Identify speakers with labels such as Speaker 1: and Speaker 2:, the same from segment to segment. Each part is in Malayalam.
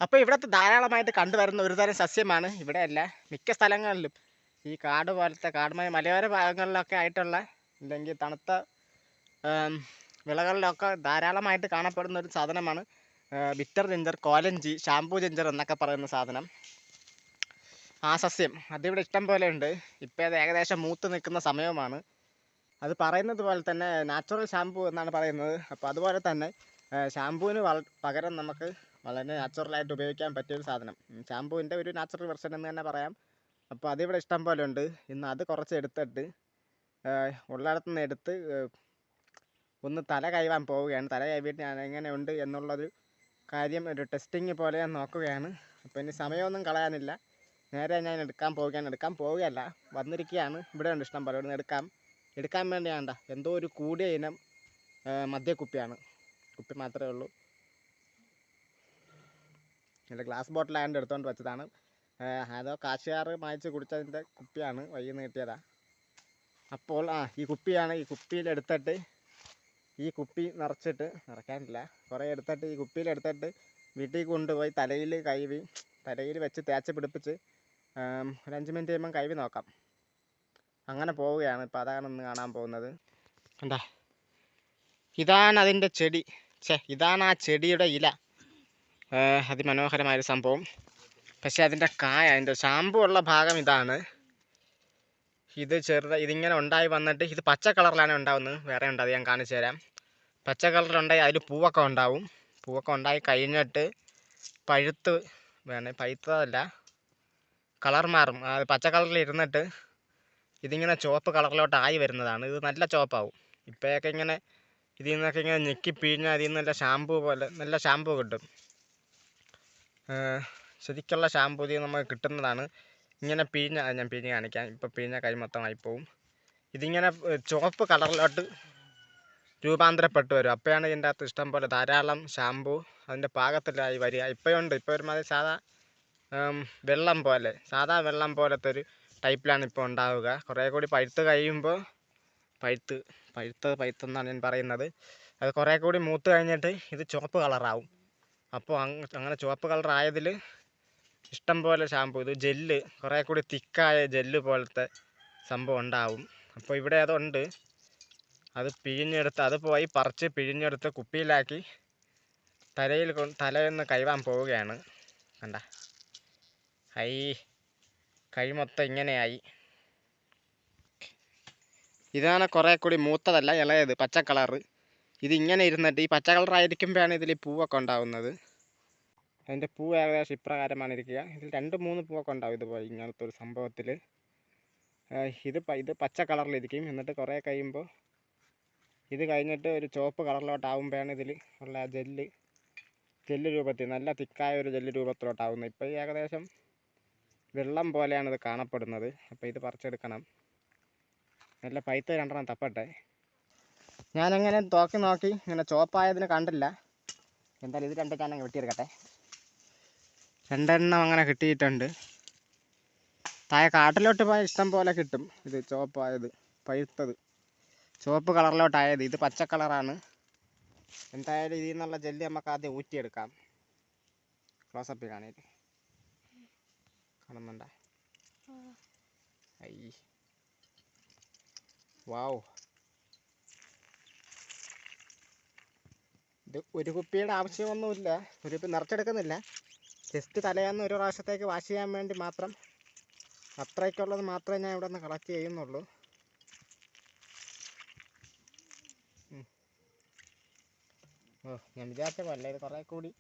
Speaker 1: അപ്പോൾ ഇവിടുത്തെ ധാരാളമായിട്ട് കണ്ടുവരുന്ന ഒരു തരം സസ്യമാണ്, ഇവിടെയല്ല മിക്ക സ്ഥലങ്ങളിലും ഈ കാട് പോലത്തെ മലയോര ഭാഗങ്ങളിലൊക്കെ ആയിട്ടുള്ള, അല്ലെങ്കിൽ തണുത്ത വിളകളിലൊക്കെ ധാരാളമായിട്ട് കാണപ്പെടുന്ന ഒരു സാധനമാണ് ബിറ്റർ ജിഞ്ചർ, കോലഞ്ചി, ഷാംപൂ ജിഞ്ചർ എന്നൊക്കെ പറയുന്ന സാധനം. ആ സസ്യം അതിവിടെ ഇഷ്ടം പോലെ ഉണ്ട്. ഇപ്പോൾ അത് ഏകദേശം മൂത്ത് നിൽക്കുന്ന സമയവുമാണ്. അത് പറയുന്നത് പോലെ തന്നെ നാച്ചുറൽ ഷാംപൂ എന്നാണ് പറയുന്നത്. അപ്പോൾ അതുപോലെ തന്നെ ഷാംപൂവിന് പകരം നമുക്ക് വളരെ നാച്ചുറലായിട്ട് ഉപയോഗിക്കാൻ പറ്റിയൊരു സാധനം, ഷാംപൂവിൻ്റെ ഒരു നാച്ചുറൽ വെർഷൻ എന്ന് തന്നെ പറയാം. അപ്പോൾ അതിവിടെ ഇഷ്ടം പോലെ ഉണ്ട്. ഇന്ന് അത് കുറച്ച് എടുത്തിട്ട് ഉള്ളിടത്തുനിന്ന് എടുത്ത് ഒന്ന് തല കഴുകാൻ പോവുകയാണ്. തല കഴുകിയിട്ട് ഞാൻ എങ്ങനെയുണ്ട് എന്നുള്ളൊരു കാര്യം ഒരു ടെസ്റ്റിങ് പോലെ ഞാൻ നോക്കുകയാണ്. അപ്പോൾ ഇനി സമയമൊന്നും കളയാനില്ല, നേരെ ഞാൻ എടുക്കാൻ പോവുകയല്ല, വന്നിരിക്കുകയാണ്. ഇവിടെ ഉണ്ട് ഇഷ്ടം പോലെ. ഇവിടുന്ന് എടുക്കാൻ വേണ്ടിയാണ്ട എന്തോ ഒരു കൂടിയ ഇനം മദ്യക്കുപ്പിയാണ്. കുപ്പി മാത്രമേ ഉള്ളൂ. എൻ്റെ ഗ്ലാസ് ബോട്ടിലായതുകൊണ്ട് എടുത്തുകൊണ്ട് വെച്ചതാണ്. അതോ കാശുകാർ മായ്ച്ച് കുടിച്ചതിൻ്റെ കുപ്പിയാണ്, വയ്യിൽ നിന്ന് കിട്ടിയതാണ്. അപ്പോൾ ഈ കുപ്പിയാണ്. ഈ കുപ്പിയിലെടുത്തിട്ട് ഈ കുപ്പി നിറയ്ക്കാനില്ല, കുറേ എടുത്തിട്ട് ഈ കുപ്പിയിലെടുത്തിട്ട് വീട്ടിൽ കൊണ്ടുപോയി തലയിൽ വെച്ച് തേച്ച് പിടിപ്പിച്ച് ഒരു 5 മിനിറ്റ് കഴിയുമ്പം കഴുകി നോക്കാം. അങ്ങനെ പോവുകയാണ്. ഇപ്പോൾ അതാണ് ഇന്ന് കാണാൻ പോകുന്നത്. കണ്ടാ, ഇതാണ് അതിൻ്റെ ചെടി. ഇതാണ് ആ ചെടിയുടെ ഇല. അതിമനോഹരമായൊരു സംഭവം. പക്ഷേ അതിൻ്റെ അതിൻ്റെ ഷാമ്പു ഉള്ള ഭാഗം ഇതാണ്. ഇത് ഇതിങ്ങനെ ഉണ്ടായി വന്നിട്ട് ഇത് പച്ച കളറിലാണ് ഉണ്ടാവുന്നത്. വേറെ ഉണ്ട്, അത് ഞാൻ കാണിച്ചു തരാം. പച്ച കളറിലുണ്ടായി അതിൽ പൂവൊക്കെ ഉണ്ടാവും. പൂവൊക്കെ ഉണ്ടായി കഴിഞ്ഞിട്ട് പഴുത്തതല്ല, കളർ മാറും. അത് പച്ച കളറിൽ ഇരുന്നിട്ട് ഇതിങ്ങനെ ചുവപ്പ് കളറിലോട്ടായി വരുന്നതാണ്. ഇത് നല്ല ചുവപ്പാവും. ഇപ്പോഴൊക്കെ ഇങ്ങനെ ഇതിൽ നിന്നൊക്കെ ഇങ്ങനെ ഞെക്കി പിഴിഞ്ഞാൽ അതിൽ നിന്ന് നല്ല ഷാമ്പൂ കിട്ടും. ശരിക്കുള്ള ഷാമ്പൂ ഇതിൽ നമുക്ക് കിട്ടുന്നതാണ്. ഇങ്ങനെ ഞാൻ പിഴിഞ്ഞ് കാണിക്കാം. ഇപ്പോൾ പിഴിഞ്ഞ കൈ മൊത്തമായി പോവും. ഇതിങ്ങനെ ചുവപ്പ് കളറിലോട്ട് രൂപാന്തരപ്പെട്ട് വരും. അപ്പോഴാണ് ഇതിൻ്റെ അകത്ത് ഇഷ്ടം പോലെ ധാരാളം ഷാമ്പൂ അതിൻ്റെ പാകത്തിലായി വരിക. ഇപ്പോഴുണ്ട്. ഇപ്പോൾ ഒരുമാതിരി സാധാ വെള്ളം പോലത്തെ ഒരു ടൈപ്പിലാണ് ഇപ്പോൾ ഉണ്ടാവുക. കുറേ കൂടി പഴുത്ത് കഴിയുമ്പോൾ പഴുത്തെന്നാണ് ഞാൻ പറയുന്നത്. അത് കുറേ കൂടി മൂത്ത് കഴിഞ്ഞിട്ട് ഇത് ചുവപ്പ് കളറാവും. അപ്പോൾ അങ്ങനെ ചുവപ്പ് കളറായതിൽ ഇഷ്ടം പോലെ ഷാമ്പൂ, ഇത് ജെല്ല്, കുറേ കൂടി തിക്കായ ജെല്ല് പോലത്തെ സംഭവം ഉണ്ടാവും. അപ്പോൾ ഇവിടെ അതുണ്ട്. അത് പോയി പറിച്ച് പിഴിഞ്ഞെടുത്ത് കുപ്പിയിലാക്കി തലയൊന്ന് കഴുകാൻ പോവുകയാണ്. കണ്ട, കൈ മൊത്തം ഇങ്ങനെയായി. ഇതാണ് കുറേ കൂടി മൂത്തതല്ല, ഇളയത്, പച്ച കളറ്. ഇതിങ്ങനെ ഇരുന്നിട്ട് ഈ പച്ച കളറായിരിക്കുമ്പോഴാണ് ഇതിൽ പൂവൊക്കെ ഉണ്ടാവുന്നത്. അതിൻ്റെ പൂ ഏകദേശം ഇപ്രകാരമാണ് ഇരിക്കുക. ഇതിൽ 2-3 പൂവൊക്കെ ഉണ്ടാവും ഇതുപോലെ ഇങ്ങനത്തെ ഒരു സംഭവത്തിൽ. ഇത് പച്ച കളറിലിരിക്കും. എന്നിട്ട് കുറേ കഴിയുമ്പോൾ ഇത് കഴിഞ്ഞിട്ട് ഒരു ചുവപ്പ് കളറിലോട്ടാവുമ്പോഴാണ് ഇതിൽ ഉള്ള ജെല്ല് രൂപത്തിൽ, നല്ല തിക്കായ ഒരു ജെല്ല് രൂപത്തിലോട്ടാവുന്നത്. ഇപ്പോൾ ഏകദേശം വെള്ളം പോലെയാണ് ഇത് കാണപ്പെടുന്നത്. അപ്പോൾ ഇത് പറിച്ചെടുക്കണം. നല്ല പഴുത്ത 2 തപ്പട്ടെ. ഞാനങ്ങനെ നോക്കി ഇങ്ങനെ ചുവപ്പായതിന് കണ്ടില്ല. എന്തായാലും ഇത് 2 ഞാനങ്ങ് വെട്ടിയെടുക്കട്ടെ. 2 അങ്ങനെ കിട്ടിയിട്ടുണ്ട്. താഴെ കാട്ടിലോട്ട് പോയാൽ ഇഷ്ടം പോലെ കിട്ടും. ഇത് ചുവപ്പായത്, പഴുത്തത്, ചുവപ്പ് കളറിലോട്ടായത്. ഇത് പച്ച കളറാണ്. എന്തായാലും ഇതിൽ നിന്നുള്ള ജെല്ല് നമുക്ക് ആദ്യം ഊറ്റിയെടുക്കാം. ക്ലോസപ്പിൽ കാണുന്നുണ്ടോ? വാവ്, ഇത് ഒരു കുപ്പിയുടെ ആവശ്യമൊന്നുമില്ല. ഒരു കുപ്പി നിറച്ചെടുക്കുന്നില്ല. ജസ്റ്റ് തലേന്ന് ഒരു പ്രാവശ്യത്തേക്ക് വാഷ് ചെയ്യാൻ വേണ്ടി മാത്രം, അത്രയ്ക്കുള്ളത് മാത്രമേ ഞാൻ ഇവിടെ നിന്ന് കളക്ട് ചെയ്യുന്നുള്ളൂ. ഞാൻ വിചാരിച്ച പോലെ ഇത് കുറേ കൂടി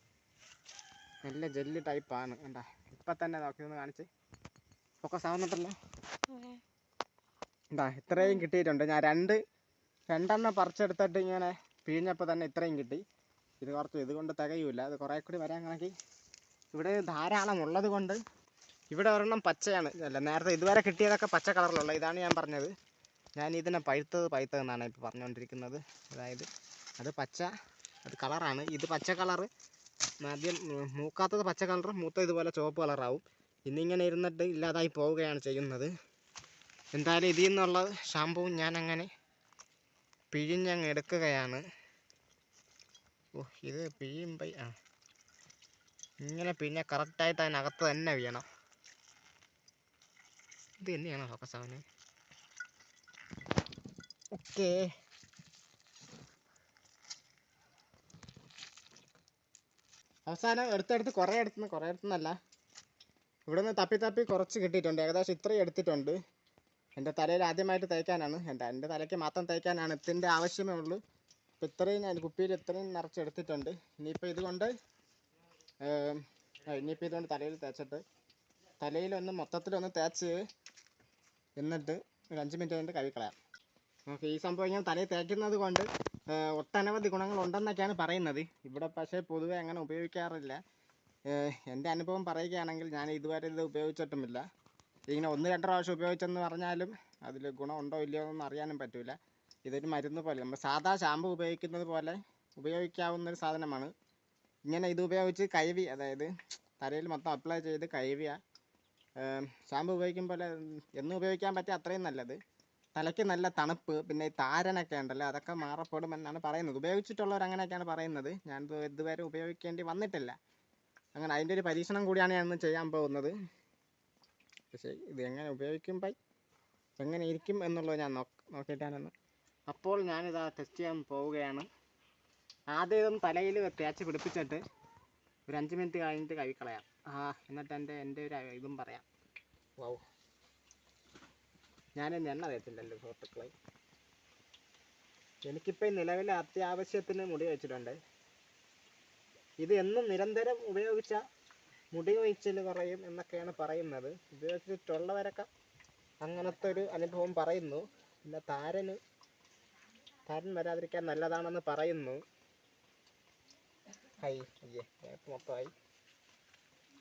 Speaker 1: നല്ല ജെല്ല് ടൈപ്പാണ്. കണ്ടാ, ഇപ്പം തന്നെ നോക്കി ഒന്ന് കാണിച്ച് ഫോക്കസ് ആവുന്നുണ്ടല്ലോ. എന്താ, ഇത്രയും കിട്ടിയിട്ടുണ്ട്. ഞാൻ രണ്ടെണ്ണം പറിച്ചെടുത്തിട്ട് ഇങ്ങനെ പിഴിഞ്ഞപ്പോൾ തന്നെ ഇത്രയും കിട്ടി. ഇതുകൊണ്ട് തികയില്ല. അത് കുറേ കൂടി വരാൻ കണക്കി ഇവിടെ ധാരാളം ഉള്ളത് കൊണ്ട്. ഇവിടെ ഒരെണ്ണം പച്ചയാണ്, നേരത്തെ ഇതുവരെ കിട്ടിയതൊക്കെ പച്ച കളറിലുള്ള. ഇതാണ് ഞാൻ പറഞ്ഞത്. ഞാൻ ഇതിനെ പഴുത്തതെന്നാണ് ഇപ്പോൾ പറഞ്ഞുകൊണ്ടിരിക്കുന്നത്. അതായത് അത് കളറാണ്. ഇത് പച്ച കളറ്, ആദ്യം മൂക്കാത്തത് പച്ച കളറും മൂത്ത ഇതുപോലെ ചുവപ്പ് കളറാവും. ഇന്നിങ്ങനെ ഇരുന്നിട്ട് ഇല്ലാതായി പോവുകയാണ് ചെയ്യുന്നത്. എന്തായാലും ഇതിൽ നിന്നുള്ള ഷാമ്പൂ ഞാൻ അങ്ങനെ പിഴിഞ്ഞങ്ങ് എടുക്കുകയാണ്. ഇത് ഇങ്ങനെ പിന്നെ കറക്റ്റായിട്ട് അതിനകത്ത് തന്നെ വീണം. ഇത് തന്നെയാണോ ഫോക്കസ് അവന്? ഓക്കേ. അവസാനം എടുത്തെടുത്ത് കുറേ എടുത്തുനിന്നല്ല, ഇവിടെ നിന്ന് തപ്പി കുറച്ച് കിട്ടിയിട്ടുണ്ട്. ഏകദേശം ഇത്രയും എടുത്തിട്ടുണ്ട്. എൻ്റെ തലയിൽ ആദ്യമായിട്ട് തേക്കാനാണ്, എൻ്റെ തലയ്ക്ക് മാത്രം തേക്കാനാണ് ഇതിൻ്റെ ആവശ്യമേ ഉള്ളൂ. അപ്പോൾ ഇത്രയും ഞാൻ കുപ്പിയിൽ ഇത്രയും നിറച്ചെടുത്തിട്ടുണ്ട്. ഇനിയിപ്പോൾ ഇതുകൊണ്ട് തലയിൽ തേച്ചിട്ട് തലയിലൊന്ന് മൊത്തത്തിലൊന്ന് തേച്ച് എന്നിട്ട് ഒരു 5 മിനിറ്റ് കഴിഞ്ഞിട്ട് കഴുകിക്കളയാം. നമുക്ക് ഈ സംഭവം ഇങ്ങനെ തലയിൽ തേക്കുന്നത് കൊണ്ട് ഒട്ടനവധി ഗുണങ്ങളുണ്ടെന്നൊക്കെയാണ് പറയുന്നത്. ഇവിടെ പക്ഷേ പൊതുവെ അങ്ങനെ ഉപയോഗിക്കാറില്ല. എൻ്റെ അനുഭവം പറയുകയാണെങ്കിൽ ഞാൻ ഇതുവരെ ഇത് ഉപയോഗിച്ചിട്ടുമില്ല. ഇങ്ങനെ 1-2 പ്രാവശ്യം ഉപയോഗിച്ചെന്ന് പറഞ്ഞാലും അതിൽ ഗുണമുണ്ടോ ഇല്ലയോ എന്നൊന്നും അറിയാനും പറ്റില്ല. ഇതൊരു മരുന്ന് പോലെ, നമ്മൾ സാധാ ഷാമ്പു ഉപയോഗിക്കുന്നത് പോലെ ഉപയോഗിക്കാവുന്നൊരു സാധനമാണ്. ഇങ്ങനെ ഇത് ഉപയോഗിച്ച് കഴുകി, അതായത് തലയിൽ മൊത്തം അപ്ലൈ ചെയ്ത് കഴുകിയ ഷാമ്പു ഉപയോഗിക്കുമ്പോൾ എന്നും ഉപയോഗിക്കാൻ പറ്റിയ അത്രയും നല്ലത്. തലയ്ക്ക് നല്ല തണുപ്പ്, പിന്നെ ഈ താരനൊക്കെ ഉണ്ടല്ലോ അതൊക്കെ മാറപ്പെടുമെന്നാണ് പറയുന്നത്. ഉപയോഗിച്ചിട്ടുള്ളവർ അങ്ങനെയൊക്കെയാണ് പറയുന്നത്. ഞാൻ ഇതുവരെ ഉപയോഗിക്കേണ്ടി വന്നിട്ടില്ല. അങ്ങനെ അതിൻ്റെ ഒരു പരീക്ഷണം കൂടിയാണ് ഞാൻ ഇന്ന് ചെയ്യാൻ പോകുന്നത്. പക്ഷേ ഇത് എങ്ങനെ ഉപയോഗിക്കുമ്പോൾ എങ്ങനെ ഇരിക്കും എന്നുള്ളത് ഞാൻ നോക്കിയിട്ടാണെന്ന്. അപ്പോൾ ഞാനിതാ ടെസ്റ്റ് ചെയ്യാൻ പോവുകയാണ്. ആദ്യം ഇതൊന്ന് തലയിൽ തേച്ച് പിടിപ്പിച്ചിട്ട് ഒരു 5 മിനിറ്റ് കഴിഞ്ഞിട്ട് കഴുകിക്കളയാം. എന്നിട്ട് എൻ്റെ ഒരു ഇതും പറയാം. വൗ, ഞാനെന്നെ എണ്ണ തേച്ചില്ലല്ലോ സുഹൃത്തുക്കളെ. എനിക്കിപ്പോൾ നിലവിൽ അത്യാവശ്യത്തിന് മുടി വെച്ചിട്ടുണ്ട്. ഇത് എന്നും നിരന്തരം ഉപയോഗിച്ചാൽ മുടി കൊഴിച്ചിൽ കുറയും എന്നൊക്കെയാണ് പറയുന്നത്. ഉപയോഗിച്ചിട്ടുള്ളവരൊക്കെ അങ്ങനത്തെ ഒരു അനുഭവം പറയുന്നു. പിന്നെ താരൻ വരാതിരിക്കാൻ നല്ലതാണെന്ന് പറയുന്നു. മൊത്തമായി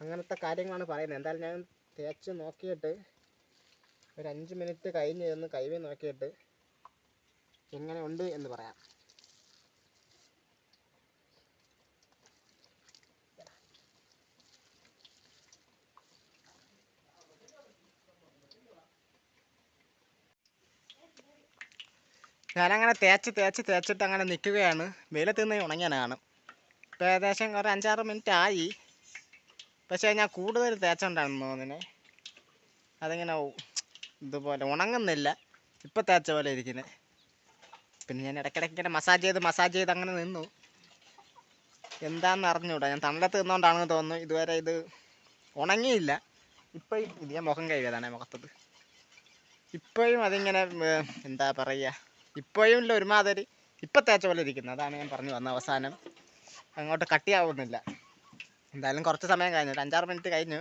Speaker 1: അങ്ങനത്തെ കാര്യങ്ങളാണ് പറയുന്നത്. എന്തായാലും ഞാൻ തേച്ച് നോക്കിയിട്ട് ഒരു 5 മിനിറ്റ് കഴിഞ്ഞ് ഒന്ന് കഴുകി നോക്കിയിട്ട് എങ്ങനെ ഉണ്ട് എന്ന് പറയാം. ഞാനങ്ങനെ തേച്ചിട്ട് അങ്ങനെ നിൽക്കുകയാണ്. വെയിലത്ത് നിന്ന് ഉണങ്ങിയാണ്. ഇപ്പോൾ ഏകദേശം ഒരു 5-6 മിനിറ്റ് ആയി. പക്ഷേ ഞാൻ കൂടുതൽ തേച്ചോണ്ടാണെന്ന് തോന്നുന്നത് അതിങ്ങനെ ഇതുപോലെ ഉണങ്ങുന്നില്ല. ഇപ്പം തേച്ച പോലെ ഇരിക്കുന്നത്. പിന്നെ ഞാൻ ഇടയ്ക്കിടയ്ക്ക് ഇങ്ങനെ മസാജ് ചെയ്ത് അങ്ങനെ നിന്നു. എന്താണെന്ന് അറിഞ്ഞൂടാ. ഞാൻ തണലത്ത് നിന്നുകൊണ്ടാണെന്ന് തോന്നുന്നു ഇതുവരെ ഇത് ഉണങ്ങിയില്ല. ഇപ്പം ഇത് ഞാൻ മുഖം കഴുകിയതാണ് മുഖത്തത്. ഇപ്പോഴും അതിങ്ങനെ എന്താ പറയുക, ഇപ്പോഴും ഇല്ല ഒരുമാതിരി ഇപ്പം തേച്ച പോലെ ഇരിക്കുന്നത്. അതാണ് ഞാൻ പറഞ്ഞു വന്നത്. അവസാനം അങ്ങോട്ട് കട്ടിയാവുന്നില്ല. എന്തായാലും കുറച്ച് സമയം കഴിഞ്ഞു, 5-6 മിനിറ്റ് കഴിഞ്ഞു.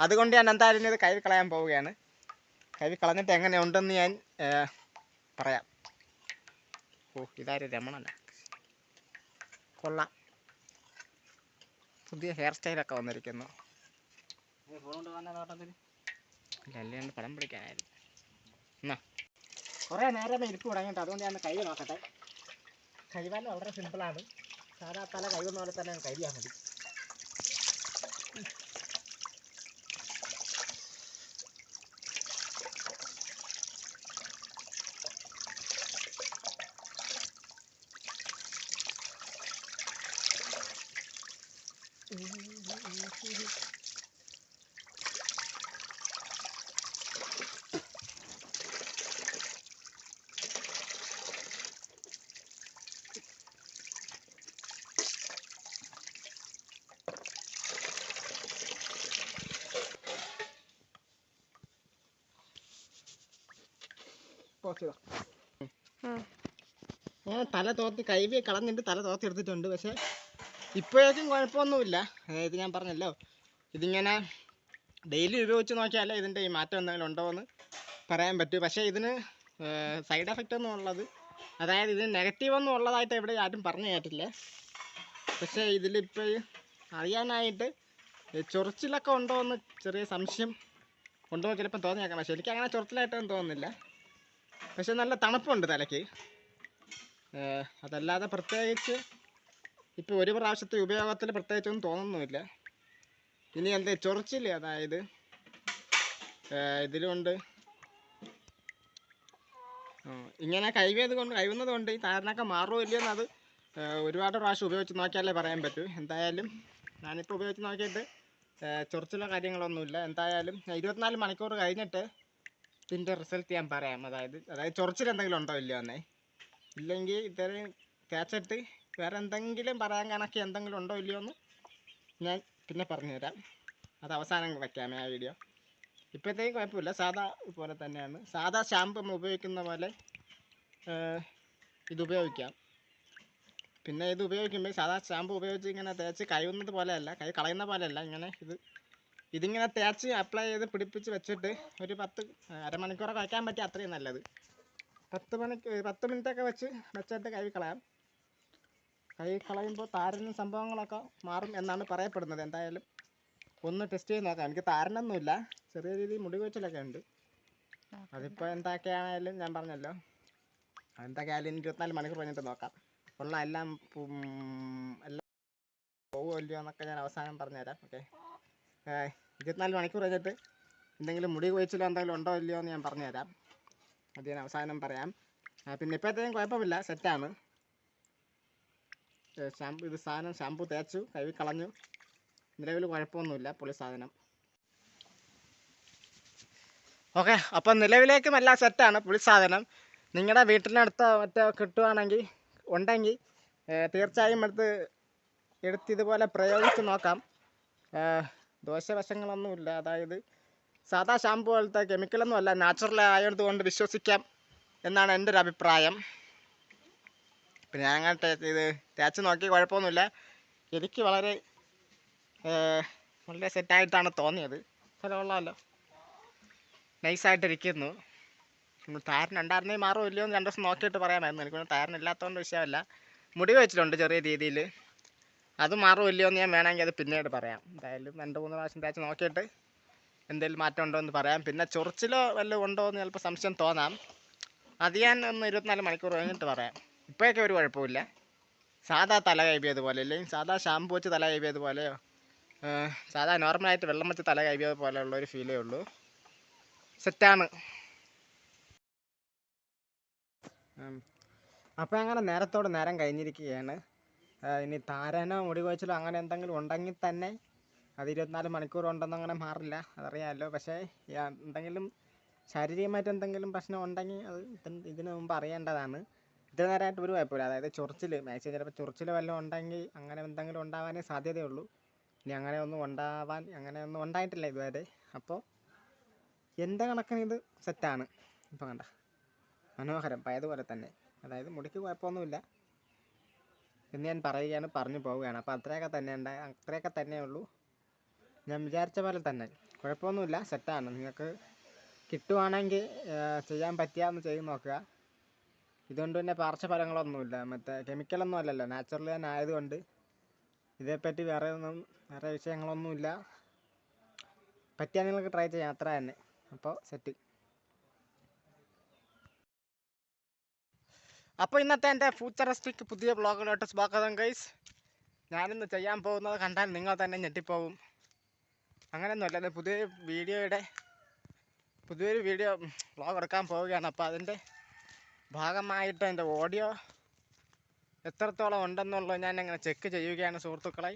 Speaker 1: അതുകൊണ്ട് ഞാൻ എന്തായാലും ഇത് കഴുകി കളയാൻ പോവുകയാണ്. കഴുകി കളഞ്ഞിട്ട് എങ്ങനെ ഉണ്ടെന്ന് ഞാൻ പറയാം. ഇതാരും രമണല്ല, കൊള്ളാം. പുതിയ ഹെയർ സ്റ്റൈലൊക്കെ വന്നിരിക്കുന്നു. അല്ലാണ്ട് പടം പിടിക്കാനായിരുന്നു. എന്നാ കുറേ നേരമേ ഇരിപ്പ് തുടങ്ങിയിട്ട്, അതുകൊണ്ട് ഞാൻ കഴുകി നോക്കട്ടെ. കഴുകാൻ വളരെ സിമ്പിളാണ്. സാധാ തല കഴുകുന്ന പോലെ തന്നെ കഴുകിയാൽ മതി. ഞാൻ തല തോർത്തി കഴുകി കളഞ്ഞിട്ട് തല തോർത്തി എടുത്തിട്ടുണ്ട്. പക്ഷേ ഇപ്പോഴേക്കും കുഴപ്പമൊന്നുമില്ല. ഇത് ഞാൻ പറഞ്ഞല്ലോ, ഇതിങ്ങനെ ഡെയിലി ഉപയോഗിച്ച് നോക്കിയാലേ ഇതിൻ്റെ ഈ മാറ്റം എന്തെങ്കിലും ഉണ്ടോ എന്ന് പറയാൻ പറ്റൂ. പക്ഷേ ഇതിന് സൈഡ് എഫക്റ്റ് ഒന്നും ഉള്ളത്, അതായത് ഇതിന് നെഗറ്റീവൊന്നും ഉള്ളതായിട്ട് എവിടെ ആരും പറഞ്ഞു കേട്ടില്ല. പക്ഷേ ഇതിലിപ്പോൾ അറിയാനായിട്ട് ചൊറിച്ചിലൊക്കെ ഉണ്ടോ എന്ന് ചെറിയ സംശയം ഉണ്ടോ ചിലപ്പോൾ തോന്നിയേക്കാം. പക്ഷേ എനിക്ക് അങ്ങനെ ചൊറിച്ചിലായിട്ടൊന്നും തോന്നുന്നില്ല. പക്ഷെ നല്ല തണുപ്പുണ്ട് തലയ്ക്ക്. അതല്ലാതെ പ്രത്യേകിച്ച് ഇപ്പോൾ ഒരു പ്രാവശ്യത്തെ ഉപയോഗത്തിൽ പ്രത്യേകിച്ചൊന്നും തോന്നുന്നുമില്ല. ഇനി എന്താ ചൊറിച്ചില്ല, അതായത് ഇതിലുകൊണ്ട് ഇങ്ങനെ കഴുകുന്നത് കൊണ്ട് ഈ താരനൊക്കെ മാറുമോ ഇല്ലയോ എന്നത് ഒരുപാട് പ്രാവശ്യം ഉപയോഗിച്ച് നോക്കിയാലേ പറയാൻ പറ്റൂ. എന്തായാലും ഞാനിപ്പോൾ ഉപയോഗിച്ച് നോക്കിയിട്ട് ചൊറിച്ചിലോ കാര്യങ്ങളൊന്നുമില്ല. എന്തായാലും 24 മണിക്കൂർ കഴിഞ്ഞിട്ട് ഇതിൻ്റെ റിസൾട്ട് ഞാൻ പറയാം. അതായത് ചൊറിച്ചിൽ എന്തെങ്കിലും ഉണ്ടോ ഇല്ലയോ എന്നേ. ഇല്ലെങ്കിൽ ഇത്രയും തേച്ചിട്ട് വേറെ എന്തെങ്കിലും പറയാൻ കണക്ക് എന്തെങ്കിലും ഉണ്ടോ ഇല്ലയോ എന്ന് ഞാൻ പിന്നെ പറഞ്ഞുതരാം. അത് അവസാനം വയ്ക്കാമേ ആ വീഡിയോ. ഇപ്പോഴത്തേക്ക് കുഴപ്പമില്ല, സാധാ പോലെ തന്നെയാണ്. സാധാ ഷാമ്പു നമ്മൾ ഉപയോഗിക്കുന്ന പോലെ ഇത് ഉപയോഗിക്കാം. പിന്നെ ഇത് ഉപയോഗിക്കുമ്പോൾ സാധാ ഷാമ്പു ഉപയോഗിച്ച് ഇങ്ങനെ തേച്ച് കഴുകുന്നത് പോലെയല്ല, കൈ കളയുന്ന പോലെയല്ല. ഇങ്ങനെ ഇതിങ്ങനെ തേച്ച് അപ്ലൈ ചെയ്ത് പിടിപ്പിച്ച് വെച്ചിട്ട് ഒരു അരമണിക്കൂറൊക്കെ വയ്ക്കാൻ പറ്റിയ അത്രയും നല്ലത്. 10 മിനിറ്റൊക്കെ വെച്ചിട്ട് കഴുകി കളയാം. കഴുകി കളയുമ്പോൾ താരനും സംഭവങ്ങളൊക്കെ മാറും എന്നാണ് പറയപ്പെടുന്നത്. എന്തായാലും ഒന്ന് ടെസ്റ്റ് ചെയ്ത് നോക്കാം. എനിക്ക് താരനൊന്നുമില്ല, ചെറിയ രീതിയിൽ മുടി കൊഴിച്ചിലൊക്കെ ഉണ്ട്. അതിപ്പോൾ എന്തൊക്കെയാണെങ്കിലും ഞാൻ പറഞ്ഞല്ലോ, എന്തൊക്കെയായാലും 24 മണിക്കൂർ കഴിഞ്ഞിട്ട് നോക്കാം. ഉള്ള എല്ലാം പോകുമല്ലോ എന്നൊക്കെ ഞാൻ അവസാനം പറഞ്ഞുതരാം. ഓക്കെ, 24 മണിക്കൂർ കഴിഞ്ഞിട്ട് എന്തെങ്കിലും മുടി കൊഴിച്ചിലോ എന്തെങ്കിലും ഉണ്ടോ ഇല്ലയോ എന്ന് ഞാൻ പറഞ്ഞുതരാം. അത് ഞാൻ അവസാനം പറയാം. പിന്നെ ഇപ്പോഴത്തേക്കും കുഴപ്പമില്ല, സെറ്റാണ്. ഷാമ്പു തേച്ചു കഴുകി കളഞ്ഞു. നിലവിൽ കുഴപ്പമൊന്നുമില്ല, പൊളി സാധനം. ഓക്കെ, അപ്പം നിലവിലേക്കും എല്ലാം സെറ്റാണ്, പൊളി സാധനം. നിങ്ങളുടെ വീട്ടിനടുത്ത് മറ്റോ കിട്ടുവാണെങ്കിൽ ഉണ്ടെങ്കിൽ തീർച്ചയായും എടുത്ത് ഇതുപോലെ പ്രയോഗിച്ച് നോക്കാം. ദോഷവശങ്ങളൊന്നുമില്ല. അതായത് സാധാ ഷാമ്പു പോലത്തെ കെമിക്കലൊന്നുമല്ല, നാച്ചുറൽ ആയതുകൊണ്ട് വിശ്വസിക്കാം എന്നാണ് എൻ്റെ ഒരു അഭിപ്രായം. പിന്നെ ഞാൻ അങ്ങനെ ഇത് തേച്ച് നോക്കി, കുഴപ്പമൊന്നുമില്ല. എനിക്ക് വളരെ സെറ്റായിട്ടാണ് തോന്നിയത്. സ്ഥലമുള്ളതല്ലോ, നൈസായിട്ടിരിക്കുന്നു. താരനുണ്ടായിരുന്നെങ്കിൽ മാറുമോ ഇല്ലയോ എന്ന് 2 ദിവസം നോക്കിയിട്ട് പറയാമായിരുന്നു. എനിക്കൊന്നും താരനില്ലാത്തതുകൊണ്ട് വിഷയമല്ല. മുടി വെച്ചിട്ടുണ്ട് ചെറിയ രീതിയിൽ, അത് മാറുമോ ഇല്ലയോ എന്ന് ഞാൻ വേണമെങ്കിൽ അത് പിന്നീട് പറയാം. എന്തായാലും 2-3 പ്രാവശ്യം തേച്ച് നോക്കിയിട്ട് എന്തെങ്കിലും മാറ്റം ഉണ്ടോ എന്ന് പറയാം. പിന്നെ ചൊറിച്ചിലോ വല്ലതും ഉണ്ടോ എന്ന് ചിലപ്പോൾ സംശയം തോന്നാം. അത് ഞാൻ ഒന്ന് 24 മണിക്കൂർ കഴിഞ്ഞിട്ട് പറയാം. ഇപ്പോഴൊക്കെ ഒരു കുഴപ്പമില്ല. സാധാ തല കഴുകിയതുപോലെ, അല്ലെങ്കിൽ സാധാ ഷാമ്പു വെച്ച് തല കഴുകിയതുപോലെയോ സാധാ നോർമലായിട്ട് വെള്ളം വെച്ച് തല കഴുകിയതുപോലെയുള്ള ഒരു ഫീലേ ഉള്ളൂ. സെറ്റാണ്. അപ്പോൾ അങ്ങനെ നേരത്തോട് നേരം കഴിഞ്ഞിരിക്കുകയാണ്. ഇനി താരനോ മുടി കൊഴിച്ചിലോ അങ്ങനെ എന്തെങ്കിലും ഉണ്ടെങ്കിൽ തന്നെ അത് 24 മണിക്കൂർ കൊണ്ടൊന്നും അങ്ങനെ മാറില്ല, അതറിയാമല്ലോ. പക്ഷേ എന്തെങ്കിലും ശാരീരികമായിട്ട് എന്തെങ്കിലും പ്രശ്നം ഉണ്ടെങ്കിൽ അത് ഇതിനു മുമ്പ് അറിയേണ്ടതാണ്. ഇത്ര നേരമായിട്ട് ഒരു കുഴപ്പമില്ല. അതായത് ചൊറിച്ചിൽ മാക്സിമം ചിലപ്പോൾ ചൊറിച്ചിൽ വല്ലതും ഉണ്ടെങ്കിൽ അങ്ങനെ എന്തെങ്കിലും ഉണ്ടാവാനേ സാധ്യതയുള്ളൂ. ഇനി അങ്ങനെ ഒന്നും ഉണ്ടായിട്ടില്ല ഇതുവരെ. അപ്പോൾ എൻ്റെ കണക്കിന് ഇത് സെറ്റാണ്. ഇപ്പം കണ്ട മനോഹരം, പഴയതുപോലെ തന്നെ. അതായത് മുടിക്ക് കുഴപ്പമൊന്നുമില്ല എന്ന് ഞാൻ പറഞ്ഞു പോവുകയാണ്. അപ്പോൾ അത്രയൊക്കെ തന്നെ ഉള്ളൂ. ഞാൻ വിചാരിച്ച പോലെ തന്നെ കുഴപ്പമൊന്നുമില്ല, സെറ്റാണ്. നിങ്ങൾക്ക് കിട്ടുവാണെങ്കിൽ ചെയ്യാൻ പറ്റിയാന്ന് ചെയ്ത് നോക്കുക. ഇതുകൊണ്ട് പിന്നെ പാർശ്വഫലങ്ങളൊന്നുമില്ല, മറ്റേ കെമിക്കലൊന്നും അല്ലല്ലോ, നാച്ചുറൽ തന്നെ ആയതുകൊണ്ട് ഇതേപ്പറ്റി വേറെ വിഷയങ്ങളൊന്നുമില്ല. പറ്റിയാൽ നിങ്ങൾക്ക് ട്രൈ ചെയ്യാം, അത്ര തന്നെ. അപ്പോൾ സെറ്റ്. അപ്പോൾ ഇന്നത്തെ എൻ്റെ ഫ്യൂച്ചറിസ്റ്റിക് പുതിയ വ്ളോഗിലോട്ട് സ്വാഗതം ഗൈസ്. ഞാനിന്ന് ചെയ്യാൻ പോകുന്നത് കണ്ടാൽ നിങ്ങൾ തന്നെ ഞെട്ടിപ്പോകും. അങ്ങനെയൊന്നുമല്ല, അത് പുതിയൊരു വീഡിയോ വ്ളോഗ് എടുക്കാൻ പോവുകയാണ്. അപ്പോൾ അതിൻ്റെ ഭാഗമായിട്ട് എൻ്റെ ഓഡിയോ എത്രത്തോളം ഉണ്ടെന്നുള്ളത് ഞാൻ അങ്ങനെ ചെക്ക് ചെയ്യുകയാണ് സുഹൃത്തുക്കളെ.